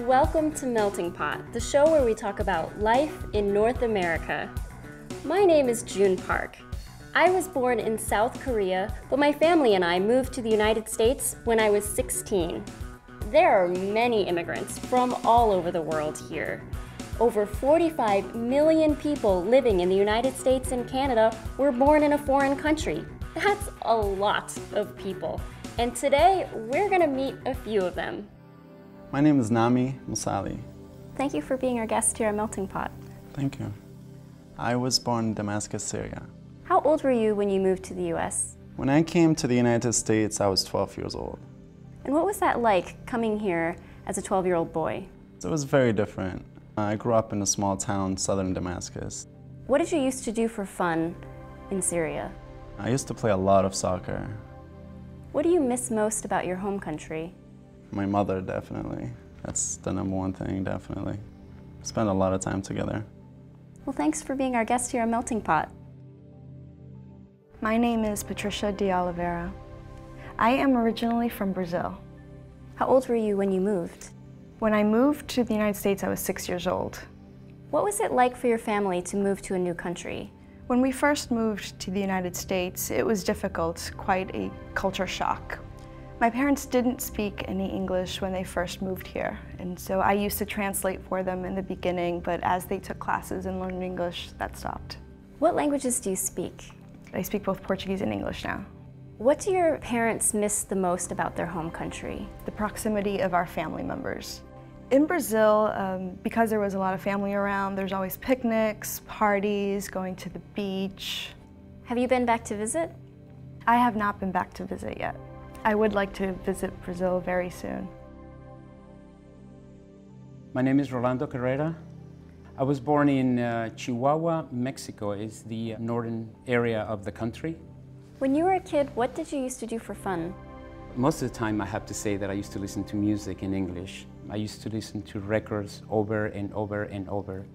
Welcome to Melting Pot, the show where we talk about life in North America. My name is June Park. I was born in South Korea, but my family and I moved to the United States when I was 16. There are many immigrants from all over the world here. Over 45 million people living in the United States and Canada were born in a foreign country. That's a lot of people. And today, we're gonna meet a few of them. My name is Nami Musali. Thank you for being our guest here at Melting Pot. Thank you. I was born in Damascus, Syria. How old were you when you moved to the US? When I came to the United States, I was 12 years old. And what was that like, coming here as a 12-year-old boy? It was very different. I grew up in a small town, southern Damascus. What did you used to do for fun in Syria? I used to play a lot of soccer. What do you miss most about your home country? My mother, definitely. That's the number one thing, definitely. Spent a lot of time together. Well, thanks for being our guest here at Melting Pot. My name is Patricia de Oliveira. I am originally from Brazil. How old were you when you moved? When I moved to the United States, I was 6 years old. What was it like for your family to move to a new country? When we first moved to the United States, it was difficult, quite a culture shock. My parents didn't speak any English when they first moved here, and so I used to translate for them in the beginning, but as they took classes and learned English, that stopped. What languages do you speak? I speak both Portuguese and English now. What do your parents miss the most about their home country? The proximity of our family members. In Brazil, because there was a lot of family around, there's always picnics, parties, going to the beach. Have you been back to visit? I have not been back to visit yet. I would like to visit Brazil very soon. My name is Rolando Carrera. I was born in Chihuahua, Mexico. It's the northern area of the country. When you were a kid, what did you used to do for fun? Most of the time I have to say that I used to listen to music in English. I used to listen to records over and over and over.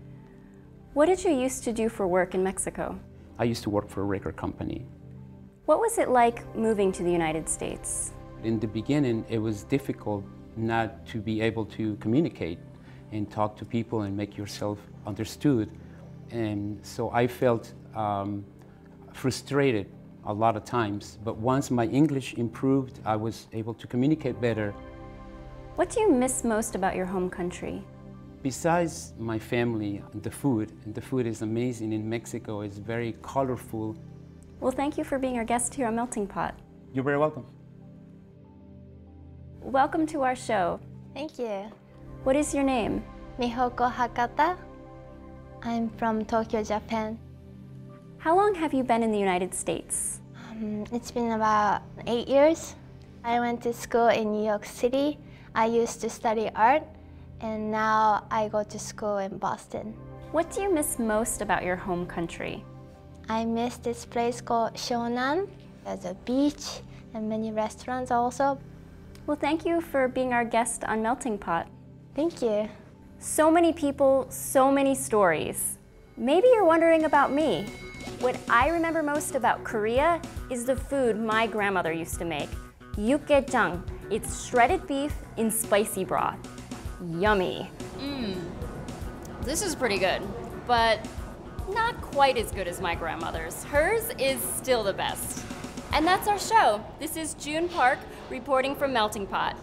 What did you used to do for work in Mexico? I used to work for a record company. What was it like moving to the United States? In the beginning, it was difficult not to be able to communicate and talk to people and make yourself understood. And so I felt frustrated a lot of times. But once my English improved, I was able to communicate better. What do you miss most about your home country? Besides my family, the food is amazing in Mexico. It's very colorful. Well, thank you for being our guest here on Melting Pot. You're very welcome. Welcome to our show. Thank you. What is your name? Mihoko Hakata. I'm from Tokyo, Japan. How long have you been in the United States? It's been about 8 years. I went to school in New York City. I used to study art, and now I go to school in Boston. What do you miss most about your home country? I miss this place called Shonan. There's a beach and many restaurants also. Well, thank you for being our guest on Melting Pot. Thank you. So many people, so many stories. Maybe you're wondering about me. What I remember most about Korea is the food my grandmother used to make. Yukgaejang. It's shredded beef in spicy broth. Yummy. This is pretty good, but not quite as good as my grandmother's. Hers is still the best. And that's our show. This is June Park reporting from Melting Pot.